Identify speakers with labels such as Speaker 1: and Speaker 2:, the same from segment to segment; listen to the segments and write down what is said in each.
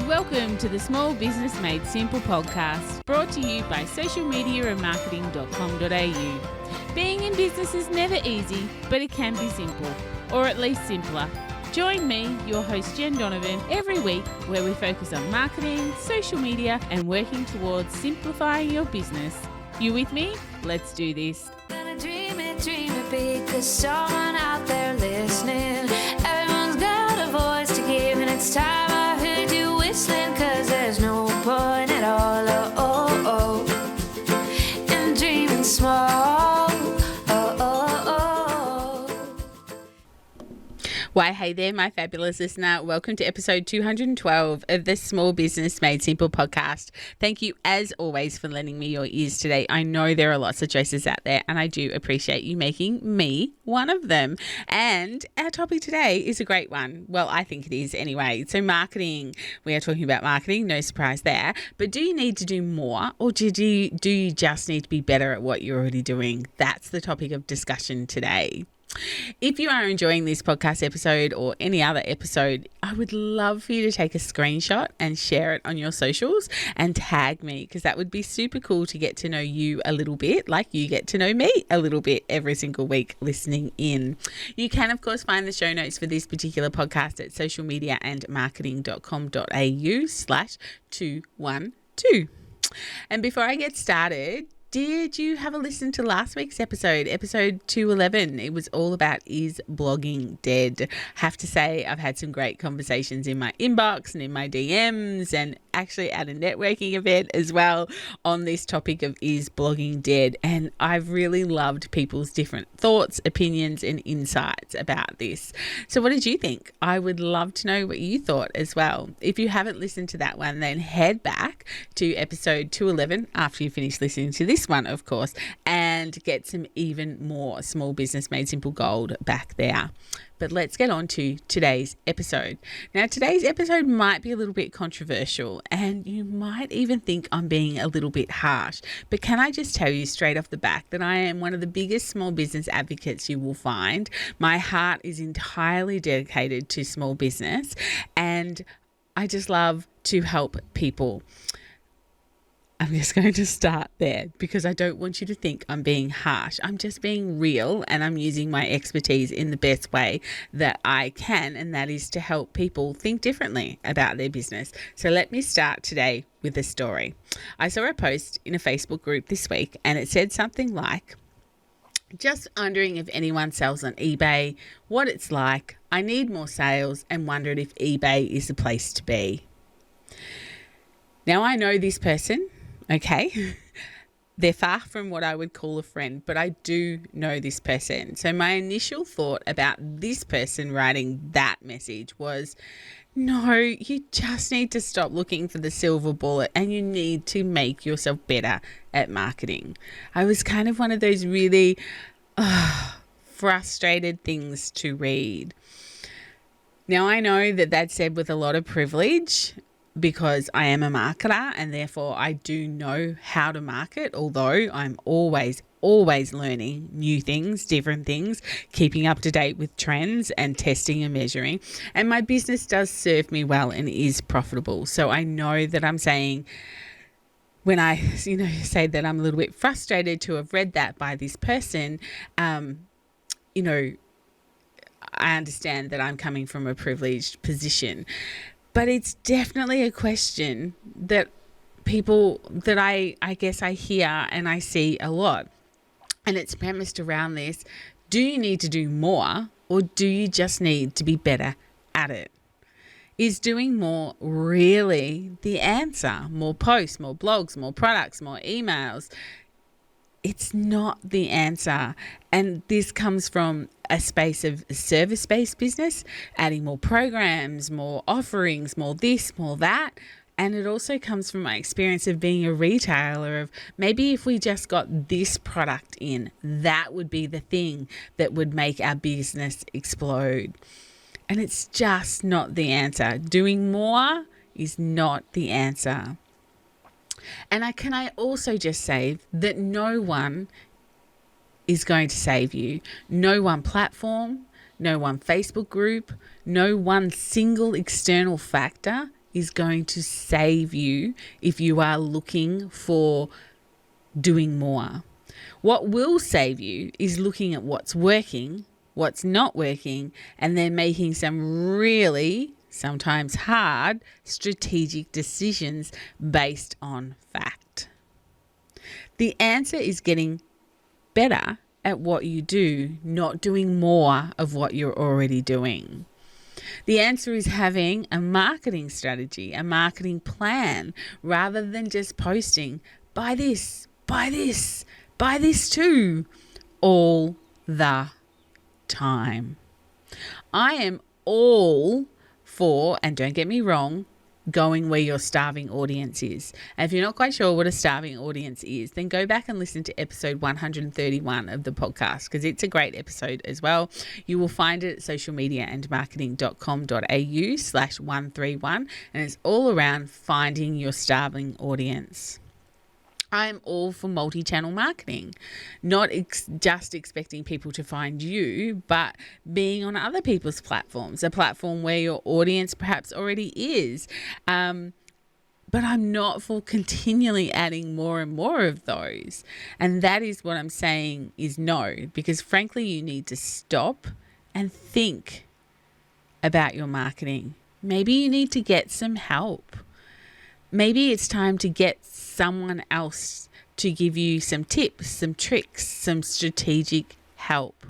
Speaker 1: Welcome to the Small Business Made Simple podcast, brought to you by socialmediaandmarketing.com.au. Being in business is never easy, but it can be simple, or at least simpler. Join me, your host Jen Donovan, every week where we focus on marketing, social media, and working towards simplifying your business. You with me? Let's do this.
Speaker 2: Gonna dream it big, 'cause someone out there listening. Everyone's got a voice to give, and it's time I heard you whistling, 'cause there's no point at all, in dreaming small.
Speaker 1: Why, hey there, my fabulous listener. Welcome to episode 212 of the Small Business Made Simple podcast. Thank you, as always, for lending me your ears today. I know there are lots of choices out there, and I do appreciate you making me one of them. And our topic today is a great one. Well, I think it is anyway. So marketing. We are talking about marketing, no surprise there. But do you need to do more, or do you just need to be better at what you're already doing? That's the topic of discussion today. If you are enjoying this podcast episode or any other episode, I would love for you to take a screenshot and share it on your socials and tag me, because that would be super cool to get to know you a little bit, like you get to know me a little bit every single week listening in. You can, of course, find the show notes for this particular podcast at socialmediaandmarketing.com.au/212. And before I get started, did you have a listen to last week's episode 211? It was all about, is blogging dead? Have to say, I've had some great conversations in my inbox and in my DMs, and actually at a networking event as well on this topic of, is blogging dead? And I've really loved people's different thoughts, opinions, and insights about this. So what did you think? I would love to know what you thought as well. If you haven't listened to that one, then head back to episode 211 after you finish listening to this one, of course, and get some even more Small Business Made Simple gold back there. But let's get on to today's episode. Now, today's episode might be a little bit controversial, and you might even think I'm being a little bit harsh. But can I just tell you straight off the back that I am one of the biggest small business advocates you will find. My heart is entirely dedicated to small business, and I just love to help people. I'm just going to start there because I don't want you to think I'm being harsh. I'm just being real, and I'm using my expertise in the best way that I can, and that is to help people think differently about their business. So let me start today with a story. I saw a post in a Facebook group this week, and it said something like, just wondering if anyone sells on eBay, what it's like. I need more sales and wondered if eBay is the place to be. Now, I know this person. Okay, they're far from what I would call a friend, but I do know this person. So my initial thought about this person writing that message was, no, you just need to stop looking for the silver bullet, and you need to make yourself better at marketing. I was kind of one of those really frustrated things to read. Now, I know that that's said with a lot of privilege, because I am a marketer, and therefore I do know how to market, although I'm always learning new things, different things, keeping up to date with trends and testing and measuring. And my business does serve me well and is profitable. So I know that I'm saying, when I say that I'm a little bit frustrated to have read that by this person, I understand that I'm coming from a privileged position. But it's definitely a question that people that I guess I hear and I see a lot. And it's premised around this: do you need to do more, or do you just need to be better at it? Is doing more really the answer? More posts, more blogs, more products, more emails? It's not the answer. And this comes from a space of service-based business, adding more programs, more offerings, more this, more that. And it also comes from my experience of being a retailer, of maybe if we just got this product in, that would be the thing that would make our business explode. And it's just not the answer. Doing more is not the answer. And can I also just say that no one is going to save you. No one platform, no one Facebook group, no one single external factor is going to save you if you are looking for doing more. What will save you is looking at what's working, what's not working, and then making some really, sometimes hard, strategic decisions based on fact. The answer is getting better at what you do, not doing more of what you're already doing. The answer is having a marketing strategy, a marketing plan, rather than just posting, buy this, buy this, buy this too, all the time. I am all for, and don't get me wrong, going where your starving audience is. And if you're not quite sure what a starving audience is, then go back and listen to episode 131 of the podcast, because it's a great episode as well. You will find it at socialmediaandmarketing.com.au/131, and it's all around finding your starving audience. I'm all for multi-channel marketing, not just expecting people to find you, but being on other people's platforms, a platform where your audience perhaps already is. But I'm not for continually adding more and more of those. And that is what I'm saying is no, because frankly, you need to stop and think about your marketing. Maybe you need to get some help. Maybe it's time to get someone else to give you some tips, some tricks, some strategic help.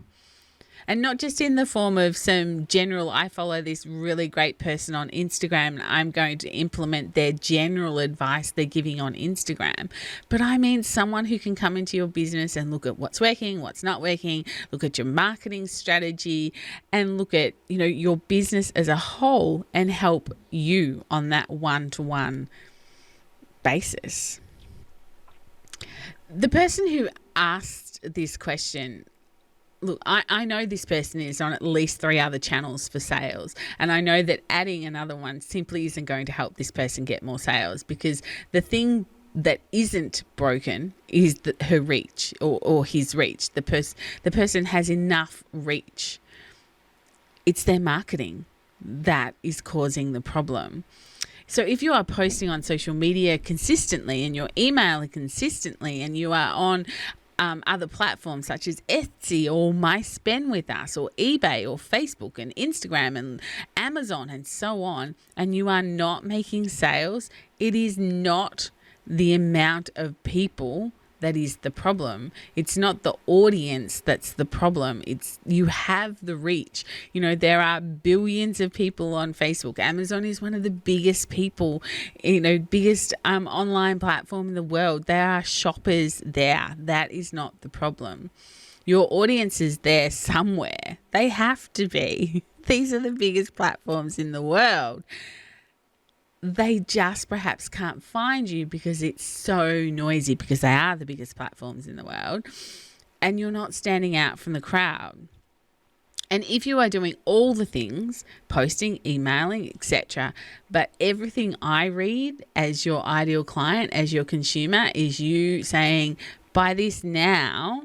Speaker 1: And not just in the form of some general, I follow this really great person on Instagram and I'm going to implement their general advice they're giving on Instagram. But I mean someone who can come into your business and look at what's working, what's not working, look at your marketing strategy and look at, your business as a whole and help you on that one-to-one basis. The person who asked this question, look, I know this person is on at least 3 other channels for sales, and I know that adding another one simply isn't going to help this person get more sales, because the thing that isn't broken is her reach or his reach. The person has enough reach. It's their marketing that is causing the problem. So if you are posting on social media consistently and you're emailing consistently and you are on other platforms such as Etsy or My Spend With Us or eBay or Facebook and Instagram and Amazon and so on, and you are not making sales, it is not the amount of people that is the problem. It's not the audience that's the problem. It's you have the reach. There are billions of people on Facebook. Amazon is one of the biggest biggest online platform in the world. There are shoppers there. That is not the problem. Your audience is there somewhere. They have to be. These are the biggest platforms in the world. They just perhaps can't find you because it's so noisy, because they are the biggest platforms in the world and you're not standing out from the crowd. And if you are doing all the things, posting, emailing, etc., but everything I read as your ideal client, as your consumer, is you saying, buy this now,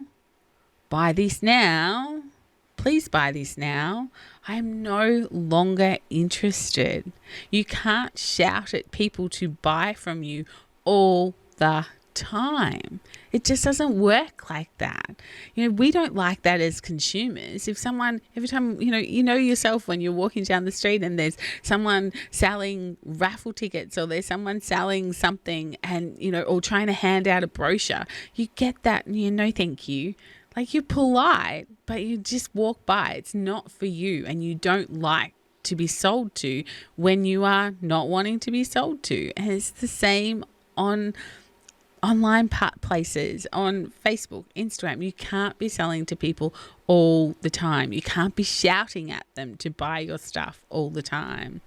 Speaker 1: please buy this now, I am no longer interested. You can't shout at people to buy from you all the time. It just doesn't work like that. We don't like that as consumers. If someone, every time, yourself when you're walking down the street and there's someone selling raffle tickets or there's someone selling something and, or trying to hand out a brochure, you get that and no thank you. Like, you're polite, but you just walk by. It's not for you, and you don't like to be sold to when you are not wanting to be sold to. And it's the same on online places, on Facebook, Instagram. You can't be selling to people all the time. You can't be shouting at them to buy your stuff all the time.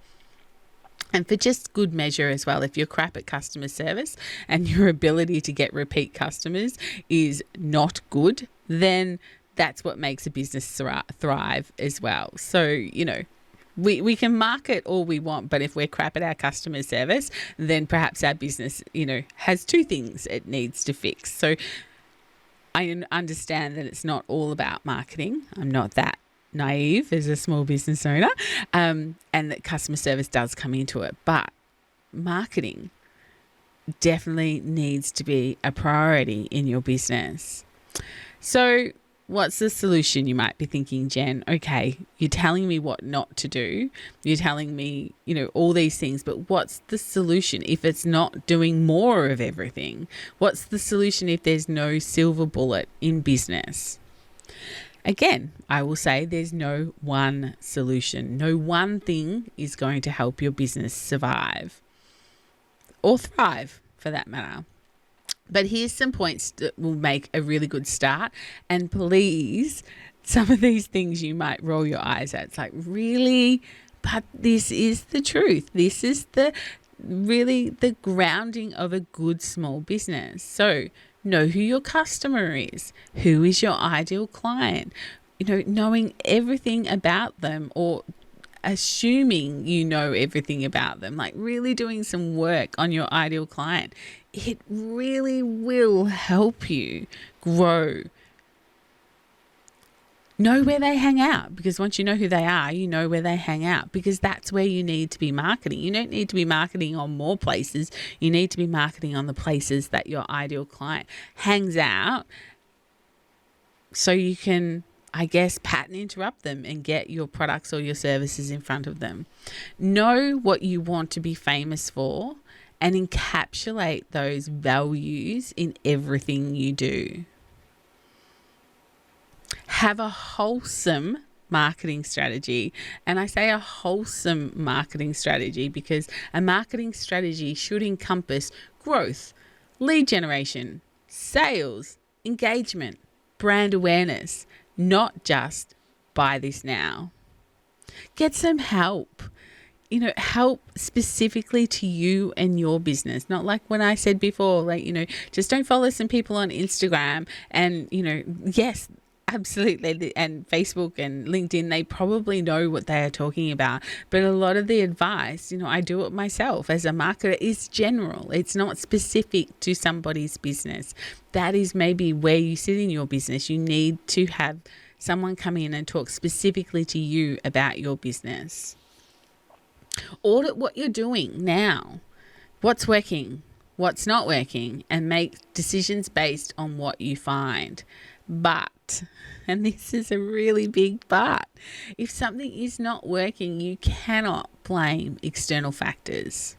Speaker 1: And for just good measure as well, if you're crap at customer service and your ability to get repeat customers is not good, then that's what makes a business thrive as well. So, we can market all we want, but if we're crap at our customer service, then perhaps our business, has 2 things it needs to fix. So I understand that it's not all about marketing. I'm not that naive as a small business owner, and that customer service does come into it. But marketing definitely needs to be a priority in your business. So what's the solution, you might be thinking, Jen? Okay, you're telling me what not to do. You're telling me, all these things, but what's the solution if it's not doing more of everything? What's the solution if there's no silver bullet in business? Again, I will say there's no one solution. No one thing is going to help your business survive or thrive, for that matter. But here's some points that will make a really good start. And please, some of these things you might roll your eyes at. It's like, really? But this is the truth. This is the grounding of a good small business. So know who your customer is. Who is your ideal client? Knowing everything about them, or assuming you know everything about them, like really doing some work on your ideal client. It really will help you grow. Know where they hang out, because once you know who they are, you know where they hang out, because that's where you need to be marketing. You don't need to be marketing on more places. You need to be marketing on the places that your ideal client hangs out, so you can, I guess, pattern interrupt them and get your products or your services in front of them. Know what you want to be famous for and encapsulate those values in everything you do. Have a wholesome marketing strategy. And I say a wholesome marketing strategy because a marketing strategy should encompass growth, lead generation, sales, engagement, brand awareness, not just buy this now. Get some help. Help specifically to you and your business. Not like when I said before, just don't follow some people on Instagram and, yes, absolutely. And Facebook and LinkedIn, they probably know what they are talking about. But a lot of the advice, I do it myself as a marketer, is general. It's not specific to somebody's business. That is maybe where you sit in your business. You need to have someone come in and talk specifically to you about your business. Audit what you're doing now. What's working, what's not working, and make decisions based on what you find. But, and this is a really big but, if something is not working, you cannot blame external factors.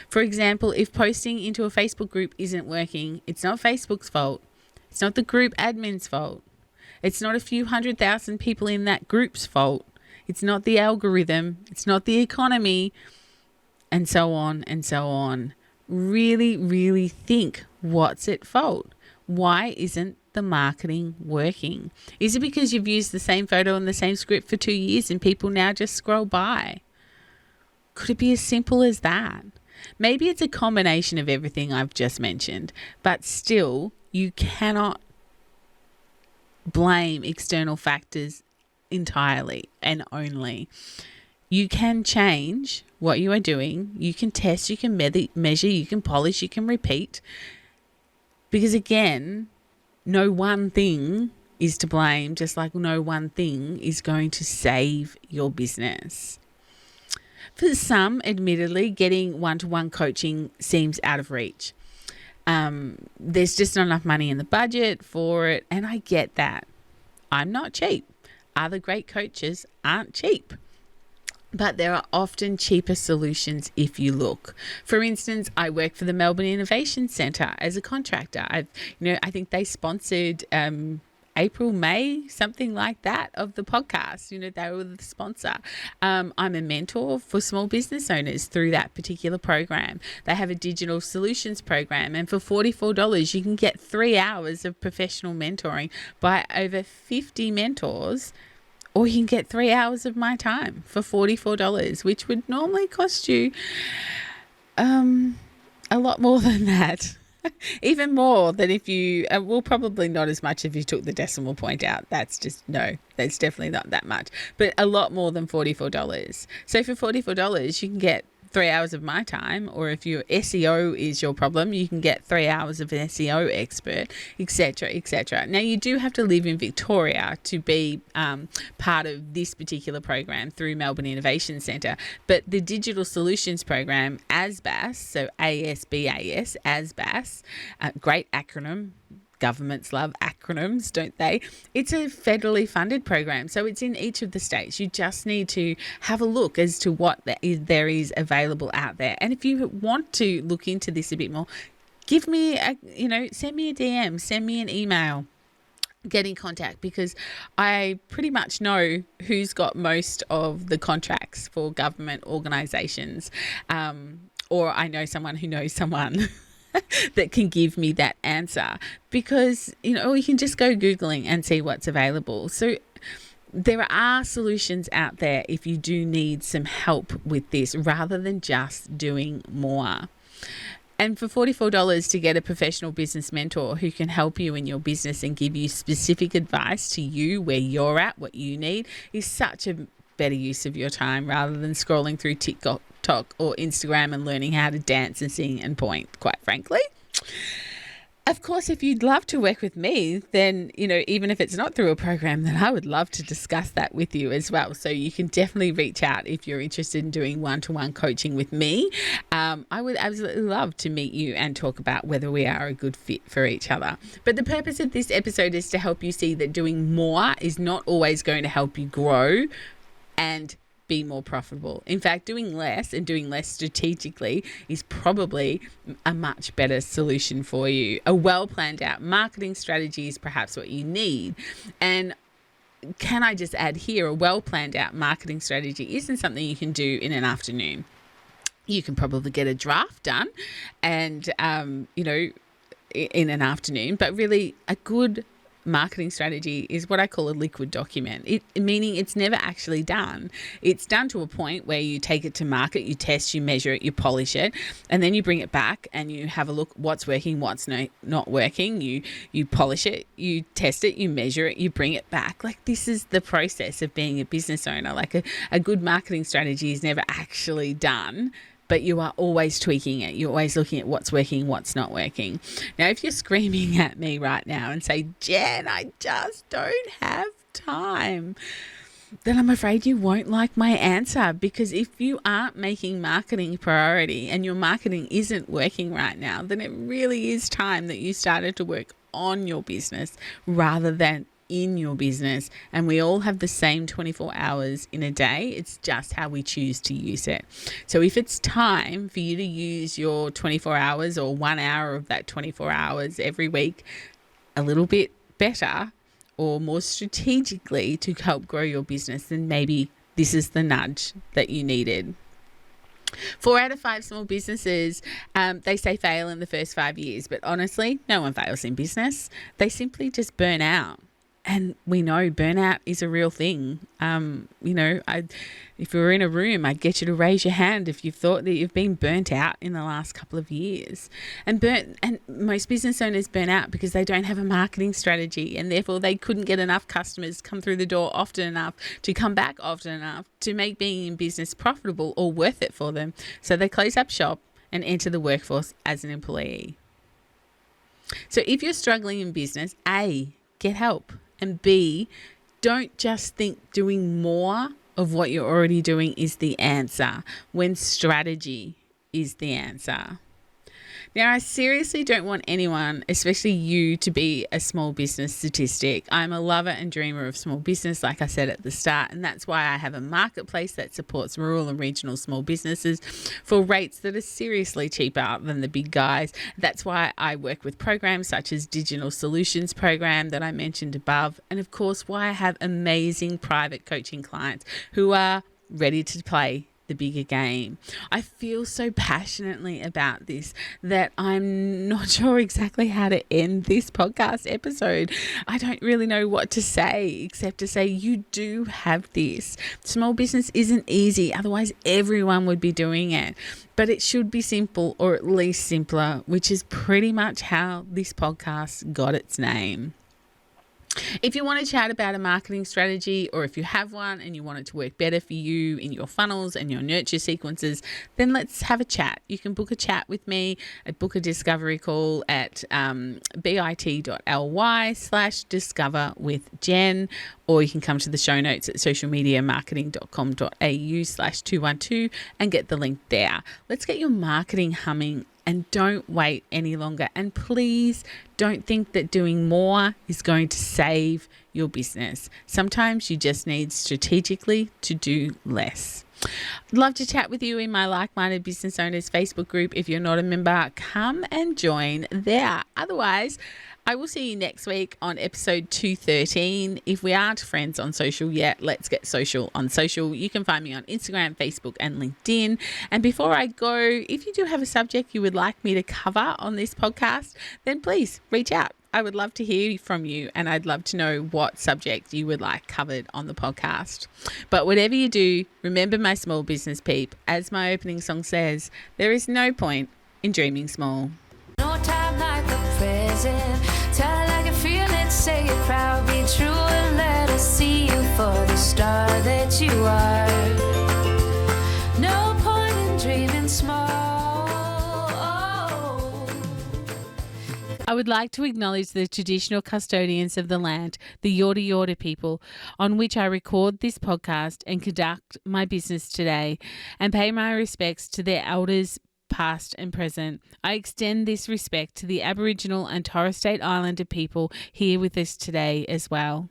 Speaker 1: For example, if posting into a Facebook group isn't working, it's not Facebook's fault. It's not the group admin's fault. It's not a few 100,000 people in that group's fault. It's not the algorithm. It's not the economy, and so on and so on. Really, really think, what's at fault? Why isn't the marketing working? Is it because you've used the same photo and the same script for 2 years and people now just scroll by? Could it be as simple as that? Maybe it's a combination of everything I've just mentioned, but still, you cannot blame external factors entirely and only. You can change what you are doing. You can test, you can measure, you can polish, you can repeat. Because again, no one thing is to blame, just like no one thing is going to save your business. For some, admittedly, getting one-to-one coaching seems out of reach. There's just not enough money in the budget for it, and I get that. I'm not cheap. Other great coaches aren't cheap. But there are often cheaper solutions if you look. For instance, I work for the Melbourne Innovation Centre as a contractor. I think they sponsored April, May, something like that of the podcast. They were the sponsor. I'm a mentor for small business owners through that particular program. They have a digital solutions program, and for $44, you can get 3 hours of professional mentoring by over 50 mentors. Or you can get 3 hours of my time for $44, which would normally cost you a lot more than that. Even more than if you, well, probably not as much if you took the decimal point out. That's definitely not that much. But a lot more than $44. So for $44, you can get 3 hours of my time, or if your SEO is your problem, you can get 3 hours of an SEO expert, etc., etc. Now, you do have to live in Victoria to be part of this particular program through Melbourne Innovation Centre, but the Digital Solutions Program, ASBAS, so ASBAS, ASBAS, great acronym. Governments love acronyms, don't they? It's a federally funded program, so it's in each of the states. You just need to have a look as to what there is available out there. And if you want to look into this a bit more, send me a DM, send me an email, get in contact, because I pretty much know who's got most of the contracts for government organisations, or I know someone who knows someone that can give me that answer, because you can just go Googling and see what's available. So there are solutions out there if you do need some help with this, rather than just doing more. And for $44 to get a professional business mentor who can help you in your business and give you specific advice to you where you're at, what you need, is such a better use of your time, rather than scrolling through TikTok or Instagram and learning how to dance and sing and point, quite frankly. Of course, if you'd love to work with me, then, even if it's not through a program, then I would love to discuss that with you as well. So you can definitely reach out if you're interested in doing one-to-one coaching with me. I would absolutely love to meet you and talk about whether we are a good fit for each other. But the purpose of this episode is to help you see that doing more is not always going to help you grow and be more profitable. In fact, doing less and doing less strategically is probably a much better solution for you. A well planned out marketing strategy is perhaps what you need. And can I just add here, a well planned out marketing strategy isn't something you can do in an afternoon. You can probably get a draft done and, in an afternoon, but really a good marketing strategy is what I call a liquid document, meaning it's never actually done. It's done to a point where you take it to market, you test, you measure it, you polish it, and then you bring it back and you have a look what's working, what's not working. You polish it, you test it, you measure it, you bring it back. Like, this is the process of being a business owner. Like a good marketing strategy is never actually done, but you are always tweaking it. You're always looking at what's working, what's not working. Now, if you're screaming at me right now and say, Jen, I just don't have time, then I'm afraid you won't like my answer, because if you aren't making marketing a priority and your marketing isn't working right now, then it really is time that you started to work on your business rather than in your business. And we all have the same 24 hours in a day. It's just how we choose to use it. So if it's time for you to use your 24 hours or 1 hour of that 24 hours every week a little bit better or more strategically to help grow your business, then maybe this is the nudge that you needed. 4 out of 5 small businesses, they say fail in the first 5 years, but honestly, no one fails in business. They simply just burn out. And we know burnout is a real thing. If we were in a room, I'd get you to raise your hand if you've thought that you've been burnt out in the last couple of years. And most business owners burn out because they don't have a marketing strategy, and therefore they couldn't get enough customers come through the door often enough to come back often enough to make being in business profitable or worth it for them. So they close up shop and enter the workforce as an employee. So if you're struggling in business, A, get help. And B, don't just think doing more of what you're already doing is the answer when strategy is the answer. Now, I seriously don't want anyone, especially you, to be a small business statistic. I'm a lover and dreamer of small business, like I said at the start, and that's why I have a marketplace that supports rural and regional small businesses for rates that are seriously cheaper than the big guys. That's why I work with programs such as Digital Solutions Program that I mentioned above, and of course why I have amazing private coaching clients who are ready to play the bigger game. I feel so passionately about this that I'm not sure exactly how to end this podcast episode. I don't really know what to say except to say you do have this. Small business isn't easy, otherwise everyone would be doing it. But it should be simple, or at least simpler, which is pretty much how this podcast got its name. If you want to chat about a marketing strategy, or if you have one and you want it to work better for you in your funnels and your nurture sequences, then let's have a chat. You can book a chat with me, book a discovery call at bit.ly/discoverwithjen, or you can come to the show notes at socialmediamarketing.com.au/212 and get the link there. Let's get your marketing humming. And don't wait any longer. And please don't think that doing more is going to save your business. Sometimes you just need strategically to do less. I'd love to chat with you in my Like-Minded Business Owners Facebook group. If you're not a member, come and join there. Otherwise, I will see you next week on episode 213. If we aren't friends on social yet, let's get social on social. You can find me on Instagram, Facebook, and LinkedIn. And before I go, if you do have a subject you would like me to cover on this podcast, then please reach out. I would love to hear from you, and I'd love to know what subject you would like covered on the podcast. But whatever you do, remember, my small business peep, as my opening song says, there is no point in dreaming small.
Speaker 2: No time like the present. Tell it like you feel it, say it proud, be true, and let us see you for the star that you are. No point in dreaming small.
Speaker 1: I would like to acknowledge the traditional custodians of the land, the Yorta Yorta people, on which I record this podcast and conduct my business today, and pay my respects to their elders, past and present. I extend this respect to the Aboriginal and Torres Strait Islander people here with us today as well.